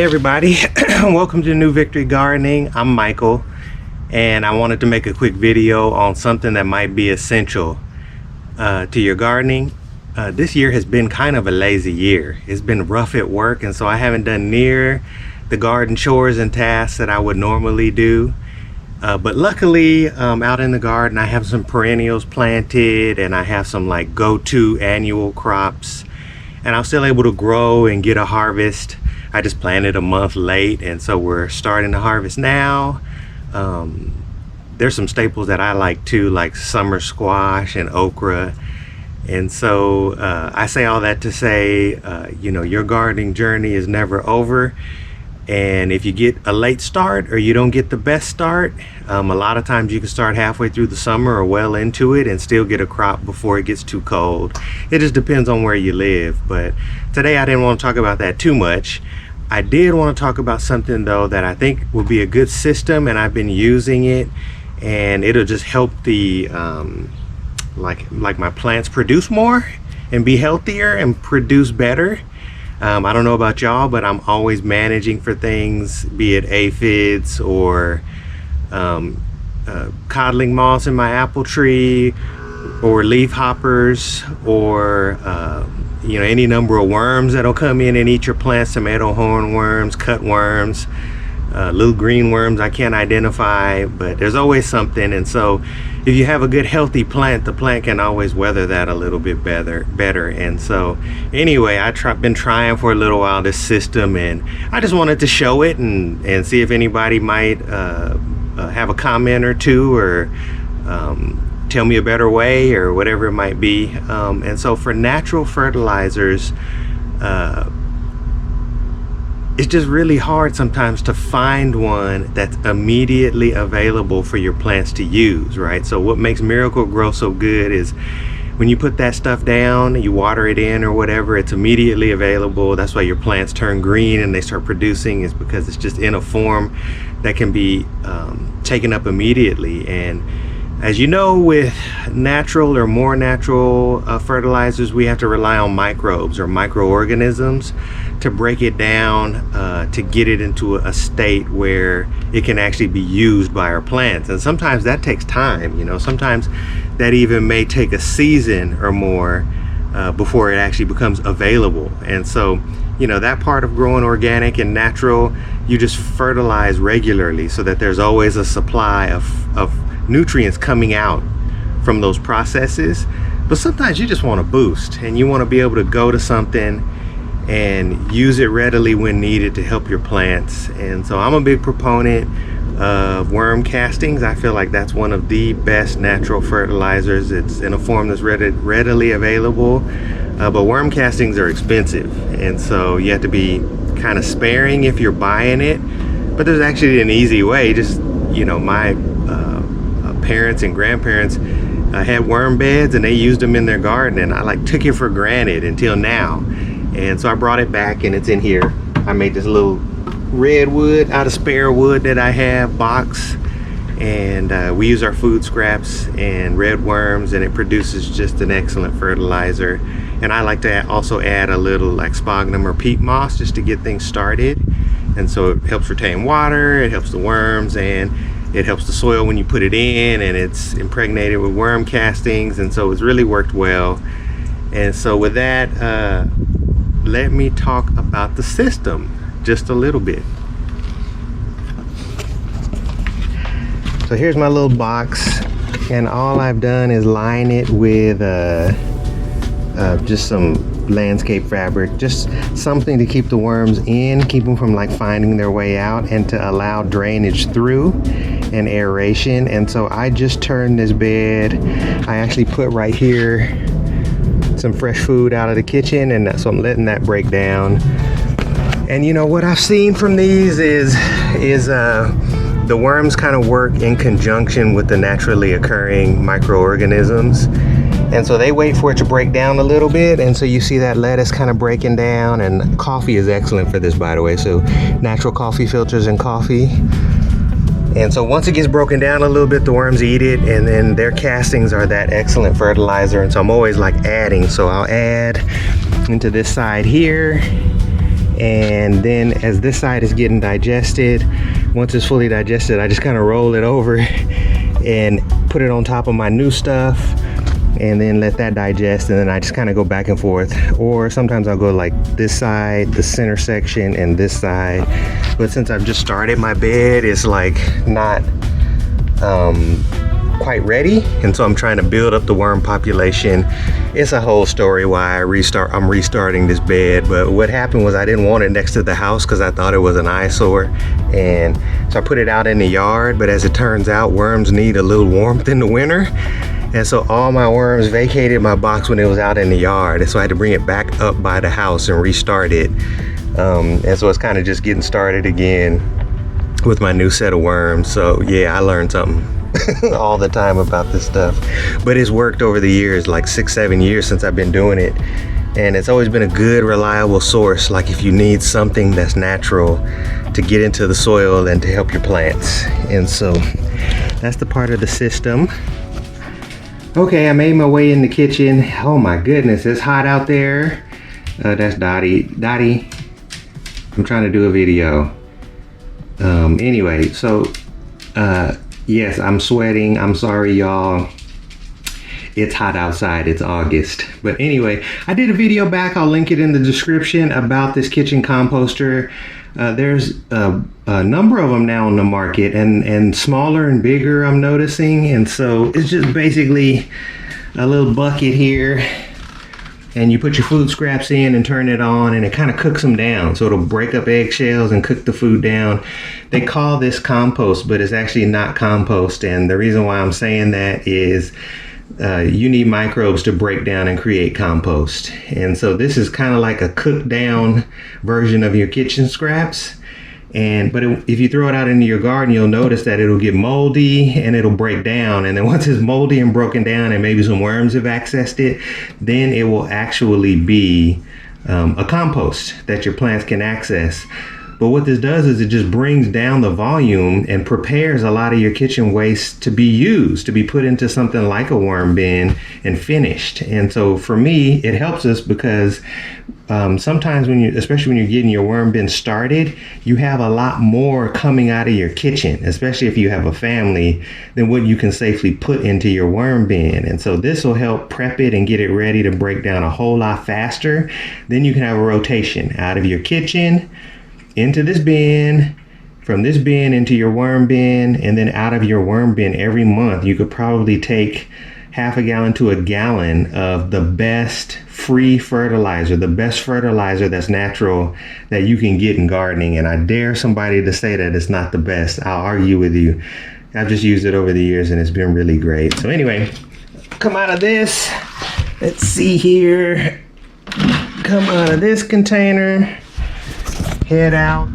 everybody, welcome to New Victory Gardening. I'm Michael, and I wanted to make a quick video on something that might be essential to your gardening. This year has been kind of a lazy year. It's been rough at work, and so I haven't done near the garden chores and tasks that I would normally do. But luckily, out in the garden, I have some perennials planted, and I have some like go-to annual crops, and I'm still able to grow and get a harvest. I just planted a month late, and so we're starting to harvest now. There's some staples that I like too, like summer squash and okra. And so I say all that to say, you know, your gardening journey is never over. And if you get a late start or you don't get the best start, a lot of times you can start halfway through the summer or well into it and still get a crop before it gets too cold. It just depends on where you live. But today I didn't want to talk about that too much. I did want to talk about something though that I think will be a good system, and I've been using it, and it'll just help the like my plants produce more and be healthier and produce better. I don't know about y'all, but I'm always managing for things, be it aphids or codling moths in my apple tree, or leaf hoppers, or you know, any number of worms that'll come in and eat your plants, tomato hornworms, cutworms, little green worms I can't identify, but there's always something. And so if you have a good healthy plant, the plant can always weather that a little bit better. And so anyway, I've been trying for a little while this system, and I just wanted to show it and see if anybody might have a comment or two, or tell me a better way, or whatever it might be. And so for natural fertilizers, it's just really hard sometimes to find one that's immediately available for your plants to use, right? So what makes Miracle-Gro so good is when you put that stuff down, you water it in or whatever, it's immediately available. That's why your plants turn green and they start producing, is because it's just in a form that can be taken up immediately. And as you know, with natural or more natural fertilizers, we have to rely on microbes or microorganisms to break it down, to get it into a state where it can actually be used by our plants. And sometimes that takes time, you know, sometimes that even may take a season or more before it actually becomes available. And so, you know, that part of growing organic and natural, you just fertilize regularly so that there's always a supply of nutrients coming out from those processes. But sometimes you just want to boost, and you want to be able to go to something and use it readily when needed to help your plants. And so I'm a big proponent of worm castings. I feel like that's one of the best natural fertilizers. It's in a form that's readily available, but worm castings are expensive, and so you have to be kind of sparing if you're buying it. But there's actually an easy way. Just, you know, my parents and grandparents had worm beds, and they used them in their garden, and I like took it for granted until now. And so I brought it back, and it's in here. I made this little redwood out of spare wood that I have box, and we use our food scraps and redworms, and it produces just an excellent fertilizer. And I like to also add a little like sphagnum or peat moss just to get things started. And so it helps retain water, it helps the worms, and it helps the soil when you put it in, and it's impregnated with worm castings, and so it's really worked well. And so with that, let me talk about the system just a little bit. So here's my little box, and all I've done is line it with just some landscape fabric, just something to keep the worms in, keep them from like finding their way out, and to allow drainage through and aeration. And so I just turned this bed, I actually put right here some fresh food out of the kitchen, and so I'm letting that break down. And you know what I've seen from these is the worms kind of work in conjunction with the naturally occurring microorganisms. And so they wait for it to break down a little bit, and so you see that lettuce kind of breaking down. And coffee is excellent for this, by the way, so natural coffee filters and coffee. And so once it gets broken down a little bit, the worms eat it, and then their castings are that excellent fertilizer. And so I'm always like adding, so I'll add into this side here, And then as this side is getting digested, once it's fully digested, I just kind of roll it over and put it on top of my new stuff, and then let that digest, and then I just kind of go back and forth. Or sometimes I'll go like this side, the center section, and this side. But since I've just started, my bed is like not quite ready, and so I'm trying to build up the worm population. It's a whole story why I'm restarting this bed. But what happened was I didn't want it next to the house because I thought it was an eyesore, and so I put it out in the yard. But as it turns out, worms need a little warmth in the winter, and so all my worms vacated my box when it was out in the yard, and so I had to bring it back up by the house and restart it. And so it's kind of just getting started again with my new set of worms. So yeah, I learned something all the time about this stuff, but it's worked over the years, like 6-7 years since I've been doing it, and it's always been a good, reliable source. Like if you need something that's natural to get into the soil and to help your plants. And so that's the part of the system. Okay, I made my way in the kitchen. Oh my goodness, it's hot out there. That's Dottie. Dottie, I'm trying to do a video. Anyway, so yes, I'm sweating. I'm sorry, y'all. It's hot outside. It's August. But anyway, I did a video back. I'll link it in the description about this kitchen composter. There's a number of them now on the market, and smaller and bigger, I'm noticing. And so it's just basically a little bucket here, and you put your food scraps in and turn it on, and it kind of cooks them down. So it'll break up eggshells and cook the food down. They call this compost, but it's actually not compost. And the reason why I'm saying that is you need microbes to break down and create compost. And so this is kind of like a cooked down version of your kitchen scraps. But if you throw it out into your garden, you'll notice that it'll get moldy and it'll break down. And then once it's moldy and broken down and maybe some worms have accessed it, then it will actually be a compost that your plants can access. But what this does is it just brings down the volume and prepares a lot of your kitchen waste to be used, to be put into something like a worm bin and finished. And so for me, it helps us because sometimes especially when you're getting your worm bin started, you have a lot more coming out of your kitchen, especially if you have a family, than what you can safely put into your worm bin. And so this will help prep it and get it ready to break down a whole lot faster. Then you can have a rotation out of your kitchen into this bin, from this bin into your worm bin, and then out of your worm bin every month. You could probably take half a gallon to a gallon of the best free fertilizer, the best fertilizer that's natural that you can get in gardening. And I dare somebody to say that it's not the best. I'll argue with you. I've just used it over the years and it's been really great. So anyway, come out of this. Let's see here. Come out of this container. Head out.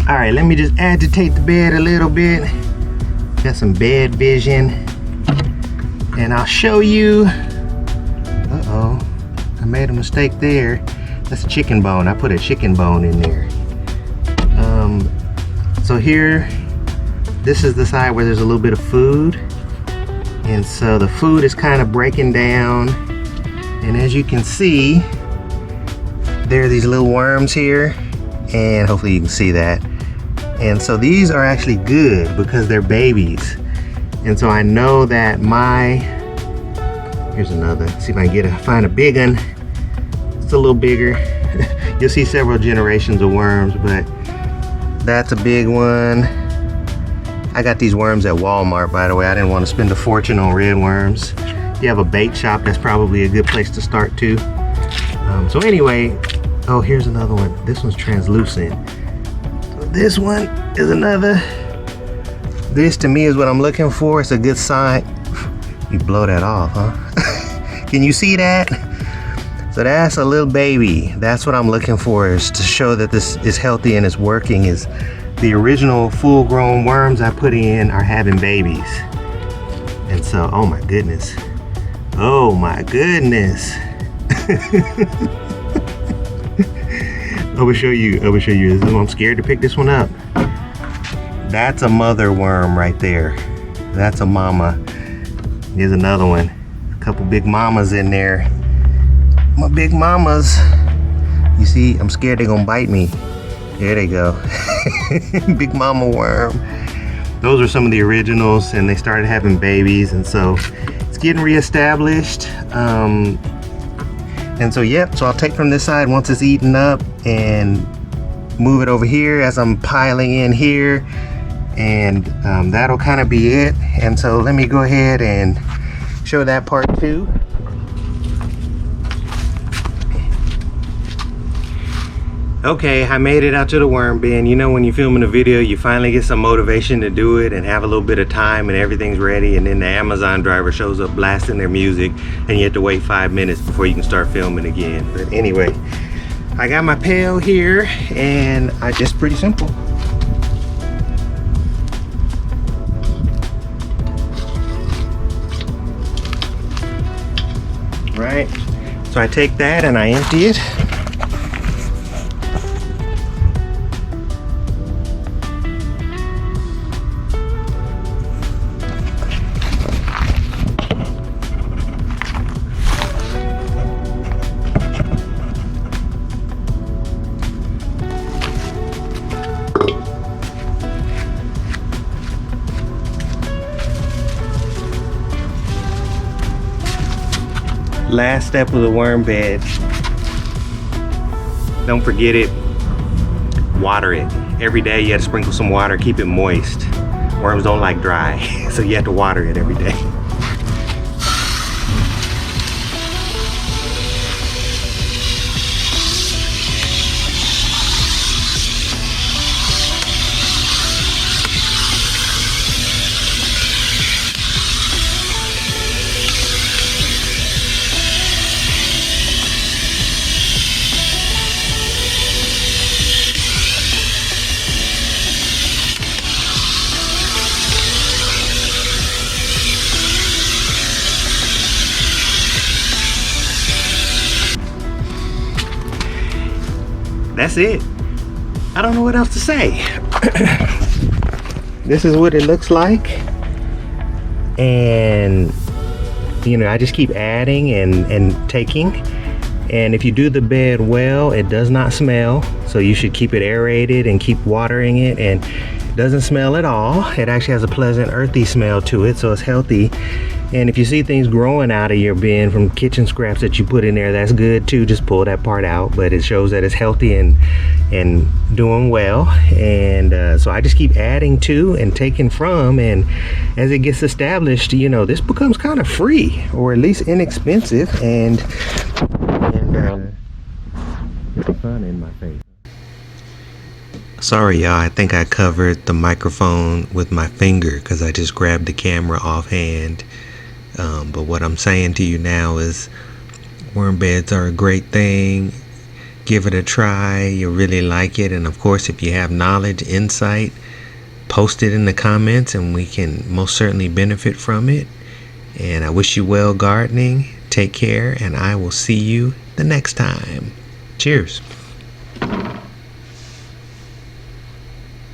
All right, let me just agitate the bed a little bit. Got some bed vision, and I'll show you. Uh-oh, I made a mistake there. That's a chicken bone. I put a chicken bone in there. So here, this is the side where there's a little bit of food, and so the food is kind of breaking down, and as you can see, there are these little worms here, and hopefully you can see that. And so these are actually good because they're babies. And so I know that here's another, see if I can find a big one. It's a little bigger. You'll see several generations of worms, but that's a big one. I got these worms at Walmart, by the way. I didn't want to spend a fortune on red worms. If you have a bait shop, that's probably a good place to start too. So anyway, oh, here's another one. This one's translucent. So this one is another. This to me is what I'm looking for. It's a good sign. You blow that off, huh? Can you see that? So that's a little baby. That's what I'm looking for, is to show that this is healthy and it's working. Is the original full-grown worms I put in are having babies. And so, oh my goodness. Oh my goodness. I will show you. I'm scared to pick this one up. That's a mother worm right there. That's a mama. Here's another one. A couple big mamas in there. my big mamas. You see, I'm scared they're gonna bite me. There they go. Big mama worm. Those are some of the originals, and they started having babies, and so it's getting reestablished. And so yep, so I'll take from this side once it's eaten up and move it over here as I'm piling in here, and that'll kind of be it. And so let me go ahead and show that part too. Okay, I made it out to the worm bin. You know, when you're filming a video, you finally get some motivation to do it and have a little bit of time and everything's ready, and then the Amazon driver shows up blasting their music and you have to wait 5 minutes before you can start filming again. But anyway, I got my pail here, and it's pretty simple. Right, so I take that and I empty it. Last step of the worm bed. Don't forget it. Water it. Every day you have to sprinkle some water, keep it moist. Worms don't like dry, so you have to water it every day. That's it. I don't know what else to say. This is what it looks like, and you know, I just keep adding and taking. And if you do the bed well, it does not smell, so you should keep it aerated and keep watering it, and it doesn't smell at all. It actually has a pleasant earthy smell to it, so it's healthy. And if you see things growing out of your bin from kitchen scraps that you put in there, that's good too. Just pull that part out, but it shows that it's healthy and doing well. And so I just keep adding to and taking from, and as it gets established, you know, this becomes kind of free, or at least inexpensive, and get the sun in my face. Sorry y'all, I think I covered the microphone with my finger because I just grabbed the camera offhand. But what I'm saying to you now is worm beds are a great thing. Give it a try. You'll really like it. And of course, if you have knowledge, insight, post it in the comments and we can most certainly benefit from it. And I wish you well gardening. Take care, and I will see you the next time. Cheers.